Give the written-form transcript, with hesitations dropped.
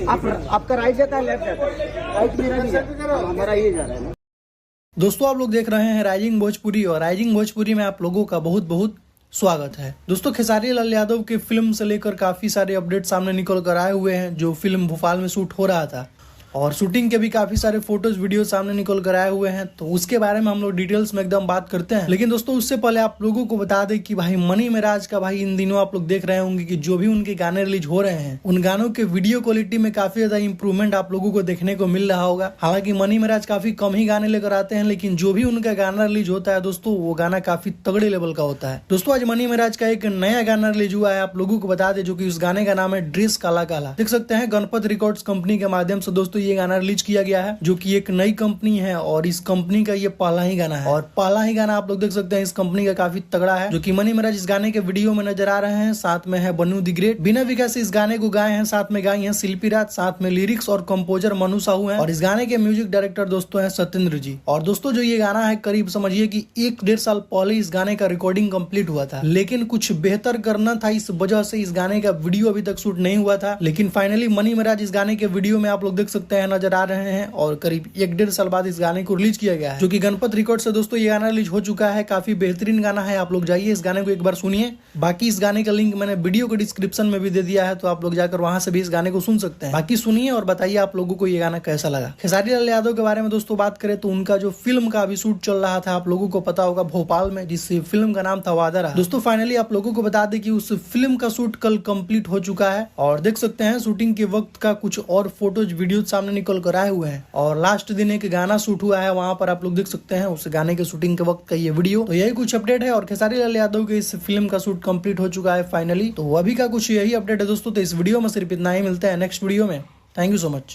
आपका राइट जाता है लेफ्ट जाता है? राइट मेरा नहीं जाता, हमारा ये जा रहा है। दोस्तों आप लोग देख रहे हैं राइजिंग भोजपुरी और राइजिंग भोजपुरी में आप लोगों का बहुत बहुत स्वागत है। दोस्तों खेसारी लाल यादव की फिल्म से लेकर काफी सारे अपडेट सामने निकल कर आए हुए हैं। जो फिल्म भोपाल में शूट हो रहा था और शूटिंग के भी काफी सारे फोटोज वीडियो सामने निकल कर आए हुए हैं, तो उसके बारे में हम लोग डिटेल्स में एकदम बात करते हैं। लेकिन दोस्तों उससे पहले आप लोगों को बता दें कि भाई मनी मेराज का भाई इन दिनों आप लोग देख रहे होंगे कि जो भी उनके गाने रिलीज हो रहे हैं उन गानों के वीडियो क्वालिटी में काफी ज्यादा इंप्रूवमेंट आप लोगों को देखने को मिल रहा होगा। हालांकि मनी मेराज काफी कम ही गाने लेकर आते हैं, लेकिन जो भी उनका गाना रिलीज होता है दोस्तों वो गाना काफी तगड़े लेवल का होता है। दोस्तों आज मनी मेराज का एक नया गाना रिलीज हुआ है, आप लोगों को बता दें, जो कि उस गाने का नाम है ड्रेस काला काला। देख सकते हैं गणपत रिकॉर्ड्स कंपनी के माध्यम से दोस्तों ये गाना रिलीज किया गया है, जो कि एक नई कंपनी है और इस कंपनी का ये पहला ही गाना है। और पहला ही गाना आप लोग देख सकते हैं इस कंपनी का काफी तगड़ा है, जो कि मनी मेराज इस गाने के वीडियो में नजर आ रहे हैं। साथ में है बन्नू दी ग्रेट, बिना विकास इस गाने को गाए हैं, साथ में गाई हैं शिल्पी राज, साथ में लिरिक्स और कंपोजर मनु साहू हैं, और इस गाने के म्यूजिक डायरेक्टर दोस्तों हैं सत्येंद्र जी। और दोस्तों जो ये गाना है करीब समझिए कि 1-1.5 साल पहले इस गाने का रिकॉर्डिंग कंप्लीट हुआ था, लेकिन कुछ बेहतर करना था, इस वजह से इस गाने का वीडियो अभी तक शूट नहीं हुआ था। लेकिन फाइनली मनी मेराज इस गाने के वीडियो में आप लोग देख सकते हैं नजर आ रहे हैं, और करीब 1-1.5 साल बाद इस गाने को रिलीज किया गया है, जो कि गणपत रिकॉर्ड से दोस्तों ये गाना रिलीज हो चुका है। काफी बेहतरीन गाना है, आप लोग जाइए इस गाने को एक बार सुनिए। बाकी इस गाने का लिंक मैंने वीडियो के डिस्क्रिप्शन में भी दे दिया है, तो आप लोग जाकर वहां से भी इस गाने को सुन सकते हैं। बाकी सुनिए और बताइए आप लोगों को ये गाना कैसा लगा। खेसारी लाल यादव के बारे में दोस्तों बात करें तो उनका जो फिल्म का अभी शूट चल रहा था आप लोगों को पता होगा भोपाल में, जिस फिल्म का नाम था वादा रहा। दोस्तों फाइनली आप लोगों को बता दें कि उस फिल्म का शूट कल कंप्लीट हो चुका है, और देख सकते हैं शूटिंग के वक्त का कुछ और फोटोज वीडियो सामने निकल कर आए हुए हैं। और लास्ट दिन एक गाना शूट हुआ है, वहां पर आप लोग देख सकते हैं उस गाने के शूटिंग के वक्त का ये वीडियो। तो यही कुछ अपडेट है, और खेसारी लाल यादव के इस फिल्म का शूट कंप्लीट हो चुका है फाइनली। तो अभी का कुछ यही अपडेट है दोस्तों। तो इस वीडियो में सिर्फ इतना ही, मिलते हैं नेक्स्ट वीडियो में। Thank you so much.